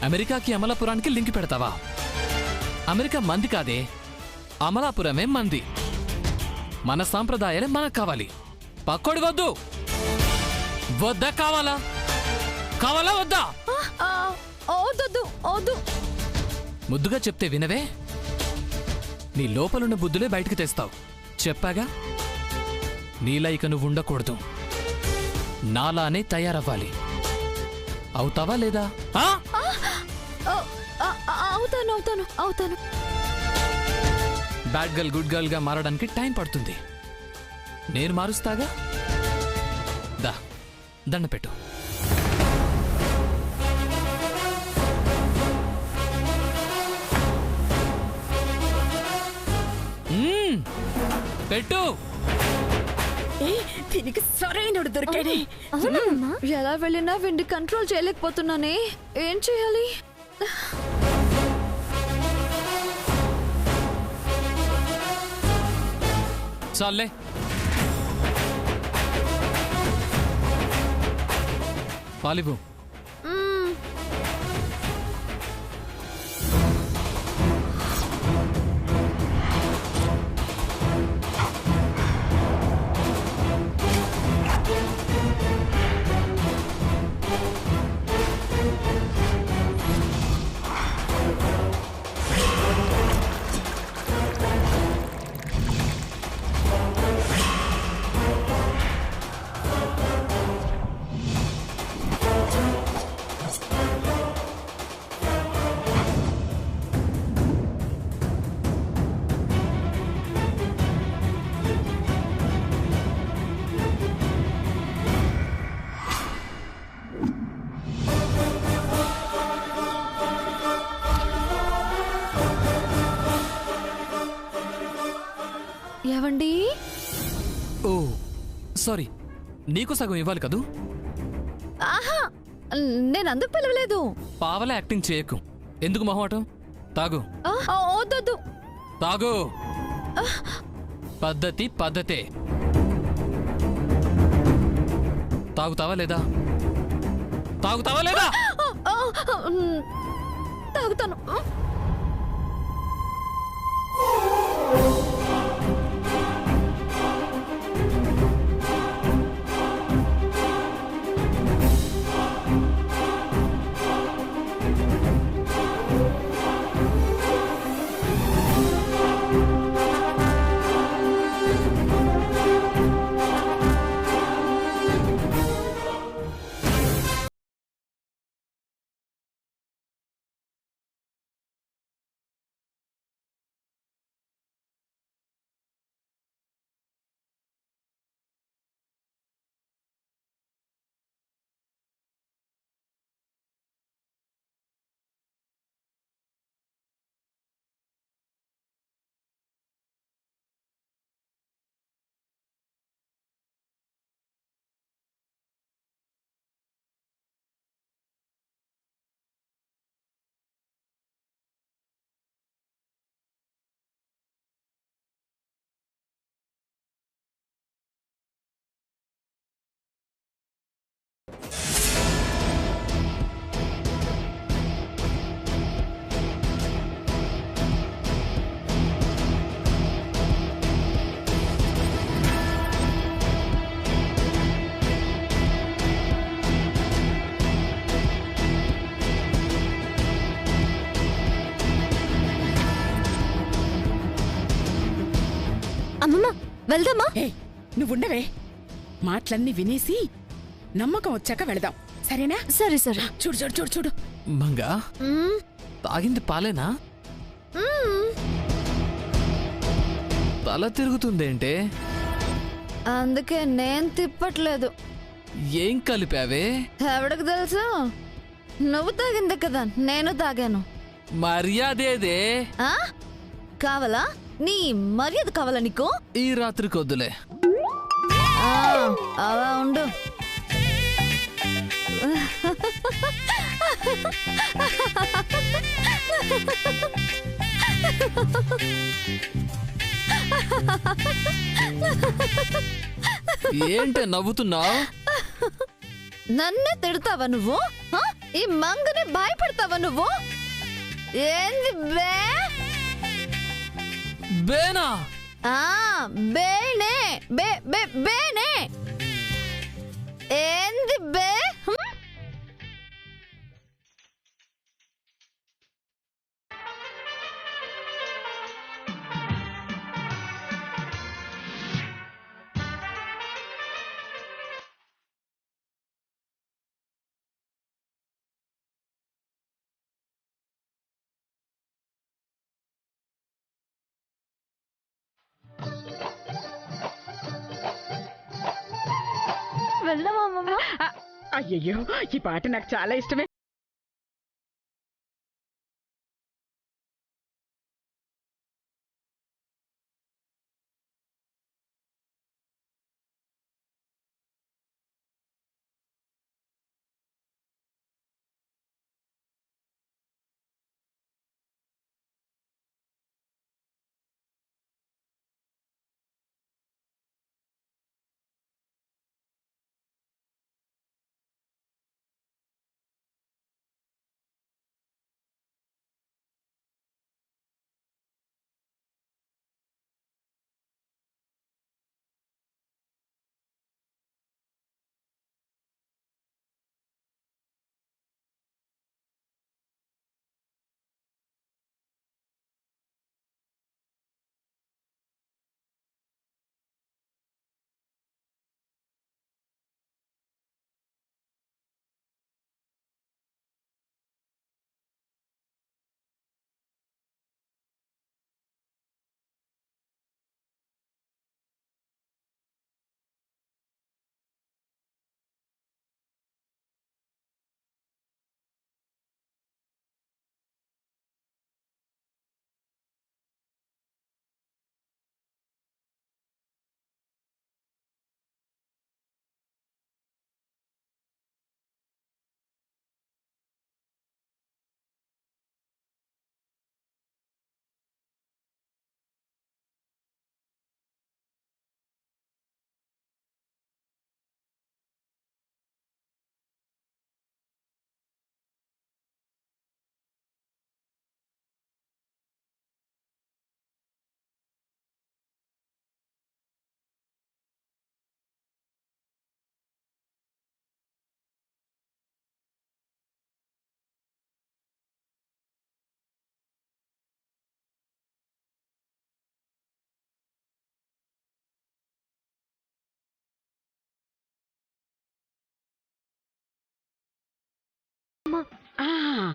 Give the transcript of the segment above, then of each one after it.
అమెరికాకి అమలాపురానికి లింక్ పెడతావా? అమెరికా మంది కాదే, అమలాపురమే మంది. మన సాంప్రదాయాలే మనకు కావాలి. పక్కోడి వద్దు. వద్దా? కావాలా? కావాలా వద్దా? ముద్దుగా చెప్తే వినవే, నీ లోపలున్న బుద్ధులే బయటికి తెస్తావు. చెప్పాగా, నీలా ఇక నువ్వు ఉండకూడదు. నాలానే తయారవ్వాలి. అవుతావా లేదా? అవుతాను. బ్యాడ్ గర్ల్ గుడ్ గర్ల్ గా మారడానికి టైం పడుతుంది. నేను మారుస్తాగా. దా, దండ పెట్టు. పెట్టు. దీనికి సరైనడు దొరికాడే. ఎలా వెళ్ళినా వీడిని కంట్రోల్ చేయలేకపోతున్నానే. ఏం చేయాలి? చాలే. పాలివు. ఏవండి? ఓ సారీ, నీకు సగం ఇవ్వాలి కదూ. ఆహా, నేను అందుకు పిలవలేదు. పావలా యాక్టింగ్ చేయకు. ఎందుకు మొహమాటం? తాగు. వద్దు. తాగు. పద్ధతి పద్ధతే. తాగుతావా లేదా? తాగుతావా లేదా? తాగుతాను. అమ్మమ్మ, వెళ్దామా? నువ్వుండవే. మాటలన్నీ వినేసి నమ్మకం వచ్చాక వెళదాం, సరేనా? సరే. చూడు చూడు చూడు చూడు. మంగా, తాగింది పాలేనా? తల తిరుగుతుందేంటే? అందుకే నేను తిప్పట్లేదు. ఏం కలిపావే? ఎవడికి తెలుసు? నువ్వు తాగిందే కదా నేను తాగాను. మర్యాదేదే? కావాలా? నీ మర్యాద కావాలా నీకు? ఈ రాత్రి కొద్దులే. అలా ఉండు. ఏంటే నవ్వుతున్నావు? నన్నే తిడతావా నువ్వు? ఈ మంగని భయపడతావా నువ్వు? ఏంది బే? బేనా? బేనే బే బే బేనే. ఏంది బే? వెళ్దామా అమ్మమ్మ? అయ్యయ్యో, ఈ పాట నాకు చాలా ఇష్టమే.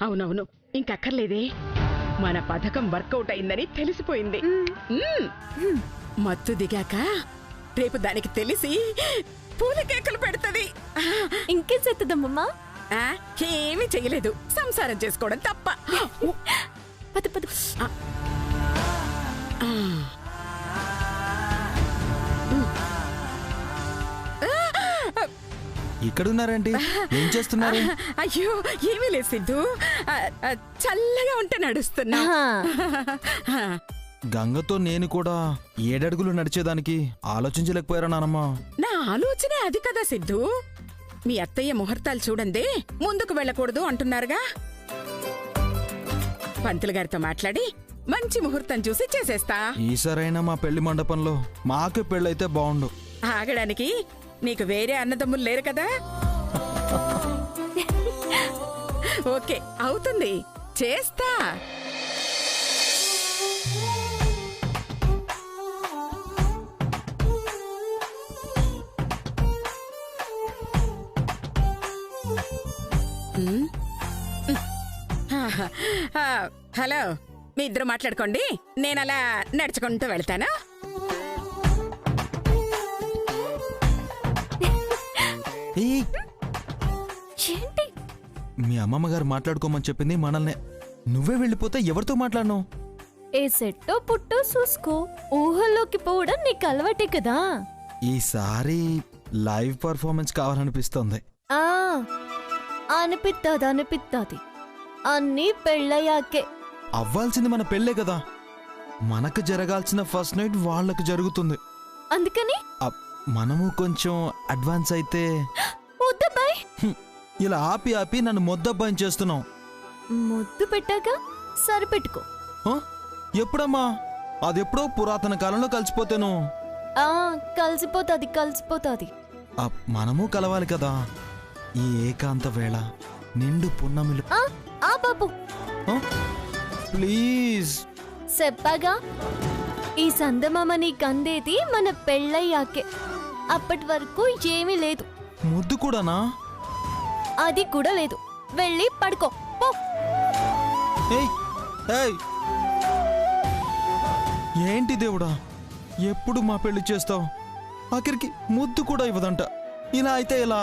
అవునవును, ఇంకక్కర్లేదే. మన పథకం వర్కౌట్ అయిందని తెలిసిపోయింది. మత్తు దిగాక రేపు దానికి తెలిసి పూల కేకలు పెడుతుంది. ఇంకేం చేస్తుందమ్మమ్మా? ఏమీ చెయ్యలేదు, సంసారం చేసుకోవడం తప్ప. పద పద. ఇక్కడున్నారండి, ఏం చేస్తున్నారు? అయ్యో, ఏమీ లేదు సిద్ధు, చల్లగా ఉంటే నడుస్తున్నా. గంగతో నేను కూడా 7 అడుగులు నడిచేదానికి ఆలోచించలేకపోయారా నానమ్మా? నా ఆలోచనే అది కదా సిద్ధు. మీ అత్తయ్య ముహూర్తాలు చూడందే ముందుకు వెళ్ళకూడదు అంటున్నారుగా. పంతులు గారితో మాట్లాడి మంచి ముహూర్తం చూసి చేసేస్తా. ఈసారైనా మా పెళ్లి మండపంలో మాకే పెళ్ళైతే బాగుండు. ఆగడానికి నీకు వేరే అన్నదమ్ములు లేరు కదా. ఓకే, అవుతుంది, చేస్తా. హలో, మీ ఇద్దరు మాట్లాడుకోండి, నేను అలా నడుచుకుంటూ వెళ్తాను. ఏంటి? మీ అమ్మమ్మ గారు మాట్లాడుకోమని చెప్పింది మనల్నే. నువ్వే వెళ్ళిపోతే ఎవరితో మాట్లాడను? ఏ సెట్టో పుట్టో చూసుకో, ఊహల్లోకి పోవడం నీకు అలవాటే కదా. ఈసారి లైవ్ పర్ఫార్మెన్స్ కావాలనిపిస్తోంది. అనిపిస్తుంది అన్నీ పెళ్ళయ్యాకే. అవ్వాల్సింది మన పెళ్ళే కదా. మనకు జరగాల్సిన ఫస్ట్ నైట్ వాళ్ళకు జరుగుతుంది. అందుకని మనము కొంచెం అడ్వాన్స్ అయితే. ఇలా ఆపి ఆపి నన్ను మొద్దబ్బాయం చేస్తున్నావు. ముద్దు పెట్టాక సరిపెట్టుకో. ఆ? ఎప్పుడమ్మా? అదెప్పుడో పురాతన కాలంలో కలిసిపోతాను. కలిసిపోతాది. మనము కలవాలి కదా ఈ ఏకాంత వేళ నిండు పున్నమిలు. బాబు ప్లీజ్ చెప్పగా, ఈ సందమామ నీకందేది మన పెళ్ళయ్యాకే. అప్పటి వరకు ఏమీ లేదు. ముద్దు కూడానా? అది కూడా లేదు. వెళ్ళి పడుకో పో. ఏయ్ ఏయ్, ఏంటి దేవుడా, ఎప్పుడు మా పెళ్లి చేస్తావు? ఆఖరికి ముద్దు కూడా ఇవ్వదంట. ఇలా అయితే ఎలా?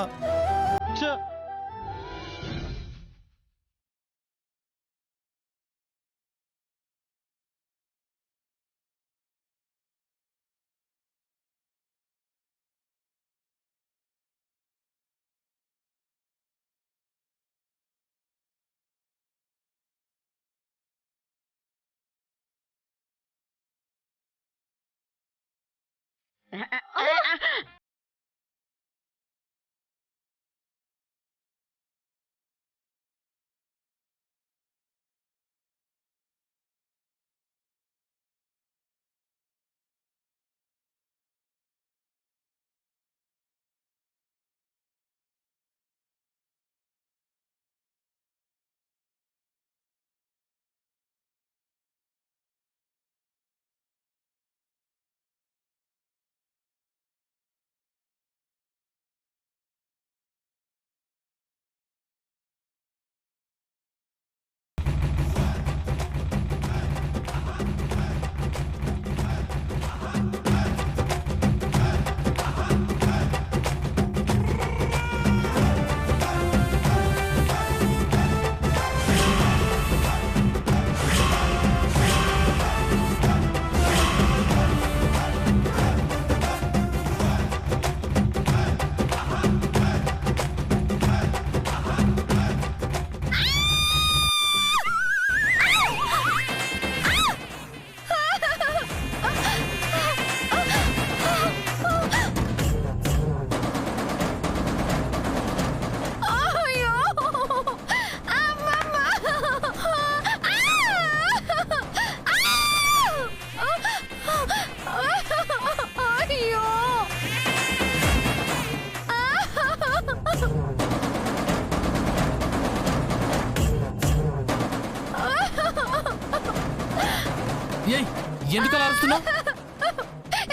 ఎందుకు అలా అరుస్తున్నావు?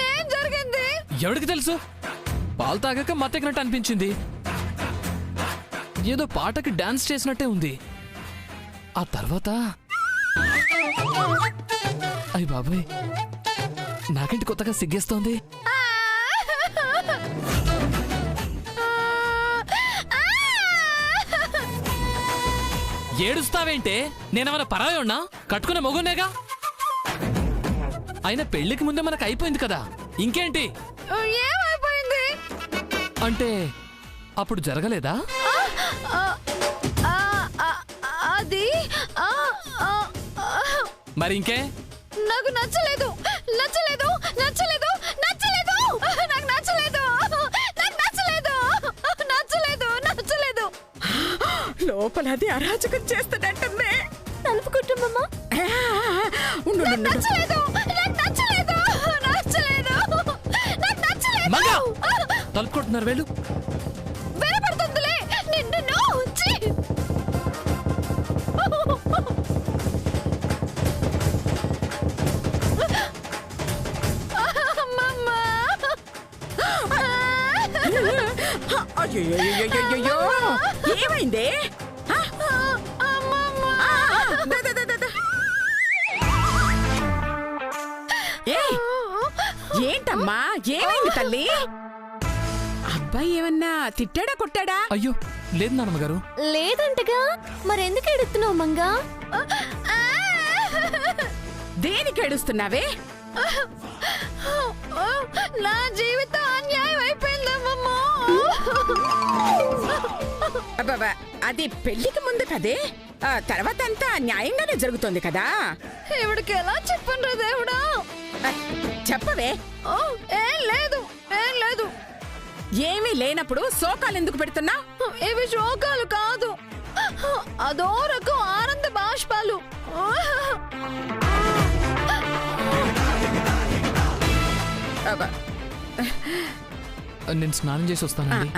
ఏం జరిగింది? ఎవరికి తెలుసు? పాలు తాగాక మత్తెక్కినట్టు అనిపించింది. ఏదో పాటకి డాన్స్ చేసినట్టే ఉంది. ఆ తర్వాత అయ్య బాబాయ్, నాకేంటి కొత్తగా సిగ్గేస్తోంది. ఏడుస్తావేంటే? నేనేమన్నా పరాయి ఉన్నా? కట్టుకునే మొగునేగా. అయినా పెళ్లికి ముందే మనకు అయిపోయింది కదా, ఇంకేంటి? ఏమైపోయింది అంటే అప్పుడు జరగలేదా? అది మరి ఇంకే? నాకు నచ్చలేదు. నాకు నచ్చలేదు. లోపల అది అరాచకం చేస్తాడంటే తలుపు కుటుంబమ్మా. తలుపు కొట్టున్నారు వేళ్ళు. వినపడుతుందిలే నిన్ను. అయ్యో, ఏమైంది? ఏంటమ్మా, ఏమైంది తల్లి? అబ్బాయి ఏమన్నా తిట్టాడా కొట్టాడా? అయ్యో లేదు నాన్నమ్మగారు. లేదంటగా. మరెందుకు ఎడుతున్నావు మంగా? దేనికి ఏడుస్తున్నావే? నా జీవితం అన్యాయం అయిపోయిందమ్మా. అబ్బా, అది పెళ్లికి ముందు కదే, తర్వాత అంతా న్యాయంగానే జరుగుతోంది కదా. ఇవిడికి ఎలా చెప్పండి దేవుడా? చెప్పవే. ఏం లేదు. ఏమీ లేనప్పుడు శోకాలు ఎందుకు పెడుతున్నా? ఇవి శోకాలు కాదు, అదో రకం ఆనంద బాష్పాలు. అబ్బా. నేను స్నానం చేసి వస్తానండి.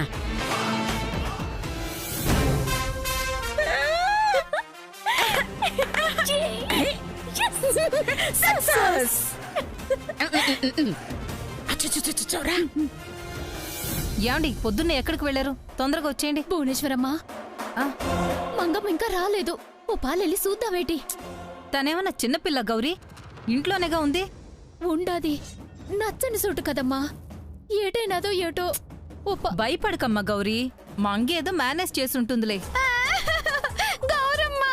Success! చూరా, ఏమండి పొద్దున్నే ఎక్కడికి వెళ్లారు? తొందరగా వచ్చేయండి. భువనేశ్వరమ్మా, మంగమ్మ ఇంకా రాలేదు. ఓ పాలెళ్ళి చూద్దామేటి. తనేమన్నా చిన్నపిల్ల గౌరీ, ఇంట్లోనేగా ఉంది. ఉండాది, నచ్చని సోటు కదమ్మా. ఏటైనాదో ఏటో. భయపడకమ్మా గౌరీ, మంగేదో మేనేజ్ చేసుంటుందిలే. గౌరమ్మా,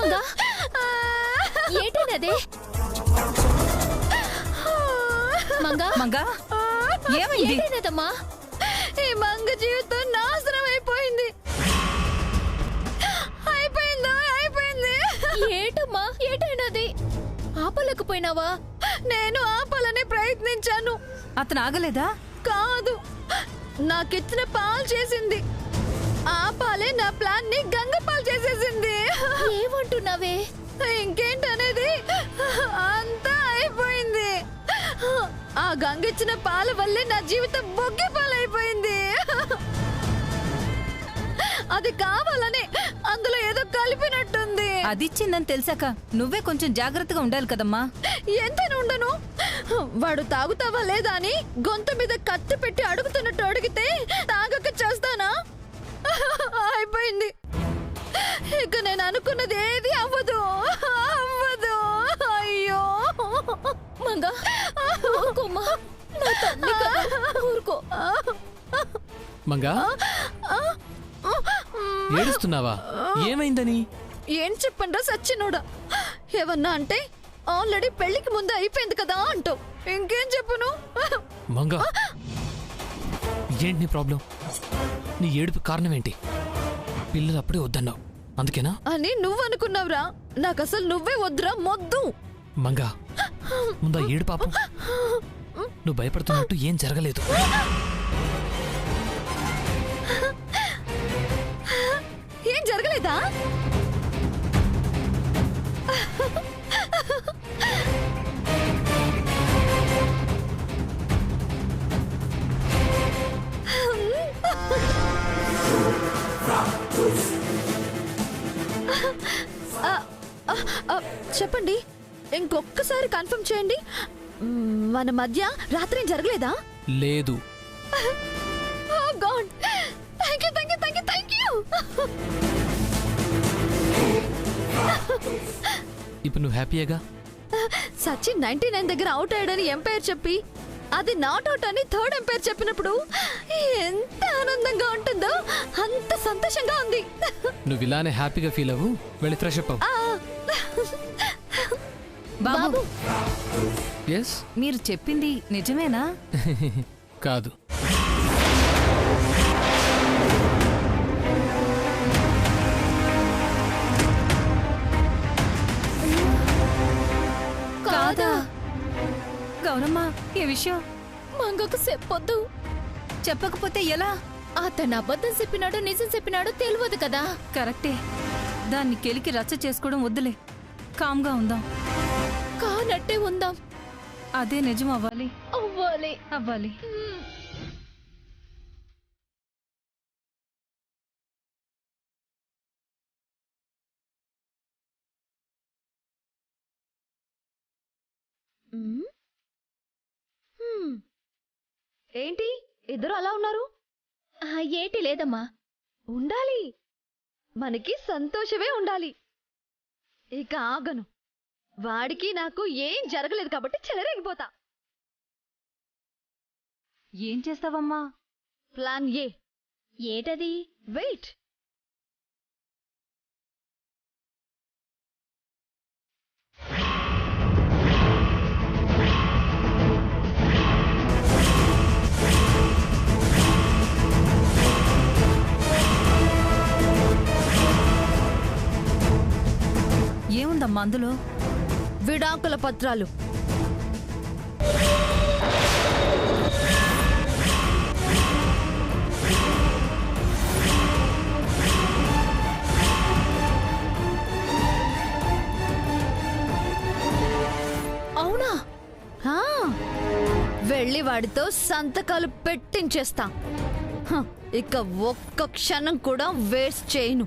మంగా ఏటైనదే? మంగా మంగా ఏమైంది? ఏటైనదమ్మా? ఈ మంగ జీవితం నాశనం అయిపోయింది. అయిపోయింది. ఏటమ్మా ఏటైనది? ఆపలేకపోయినావా? నేను ఆపాలని ప్రయత్నించాను. అతను ఆగలేదా? కాదు, నాకిచ్చిన పాలు చేసింది. ఆ పాలే నా ప్లాన్ ని గంగపాలు చేసేసింది. ఏమంటున్నావే? ఇంకేంటనేది, అంతా అయిపోయింది. ఆ గంగిచ్చిన పాల వల్లే నా జీవితం బొగ్గి పాలైపోయింది. అది కావాలని అందులో ఏదో కలిపినట్టుంది. అదిచ్చిందని తెలిసాక నువ్వే కొంచెం జాగ్రత్తగా ఉండాలి కదమ్మా. ఎంత ఉండను? వాడు తాగుతావా లేదా అని గొంతు మీద కత్తి పెట్టి అడుగుతున్నట్టు అడిగితే తాగక చేస్తానా? అయిపోయింది. ఇక నేను అనుకున్నది ఏది అవ్వదు. అయ్యో మంగా ఊరుకోమ్మా, నా తల్లి కదా, ఊరుకో. మంగా, ఏడుస్తున్నావా? ఏమైందని? ఏం చెప్పండ్రా సచ్చినోడా? ఏమన్నా అంటే ఆల్రెడీ పెళ్లికి ముందు అయిపోయింది కదా అంటావు. ఇంకేం చెప్పును? మంగా, ఏంటి నీ ప్రాబ్లం? నీ ఏడుపు కారణం ఏంటి? పిల్లలు అప్పుడే వద్దన్నావు, అందుకేనా? అని నువ్వు అనుకున్నావురా? నాకు అసలు నువ్వే వద్దురా, మొద్దు. మంగా, ముందా ఏడు పాపం. నువ్వు భయపడుతున్నట్టు ఏం జరగలేదు. ఏం జరగలేదా? చెప్పండి, ఇంకొక్కసారి కన్ఫర్మ్ చేయండి. మన మధ్య రాత్రి ఏం జరగలేదా? లేదు. Oh God! Thank you. ఇప్పుడు నువ్వు హ్యాపీయేగా? సచిన్ 99 దగ్గర అవుట్ అయ్యాడని ఎంపైర్ చెప్పి అది నాట్ అవుట్ అని థర్డ్ ఎంపైర్ చెప్పినప్పుడు ఎంత ఆనందంగా ఉంటుందో అంత సంతోషంగా ఉంది. నువ్వు ఇలానే హ్యాపీగా ఫీల్ అవ్వు. వెళ్ళి ఫ్రెష్ అప్ అవ్వు. బాబు, ఎస్. మీరు చెప్పింది నిజమేనా? కాదు. కాదా? గౌరమ్మ, ఏ విషయం? మంగకు చెప్పొద్దు. చెప్పకపోతే ఎలా? అతను అబద్ధం చెప్పినాడో నిజం చెప్పినాడో తెలియదు కదా. కరెక్టే, దాన్ని కెలికి రచ్చ చేసుకోవడం వద్దులే. కామ్గా ఉందాం. కానట్టే ఉందాం. అదే నిజం అవ్వాలి. అవ్వాలి. ఏంటి ఇద్దరు అలా ఉన్నారు? ఏటి లేదమ్మా. ఉండాలి, మనకి సంతోషమే ఉండాలి. ఇక ఆగను. వాడికి నాకు ఏం జరగలేదు కాబట్టి చెలరేగిపోతా. ఏం చేస్తావమ్మా? Plan A. ఏటది? వెయిట్. ఏముందమ్మా అందులో? విడాకుల పత్రాలు. వెళ్ళి వాడితో సంతకాలు పెట్టించేస్తా. ఇక ఒక్క క్షణం కూడా వేస్ట్ చేయను.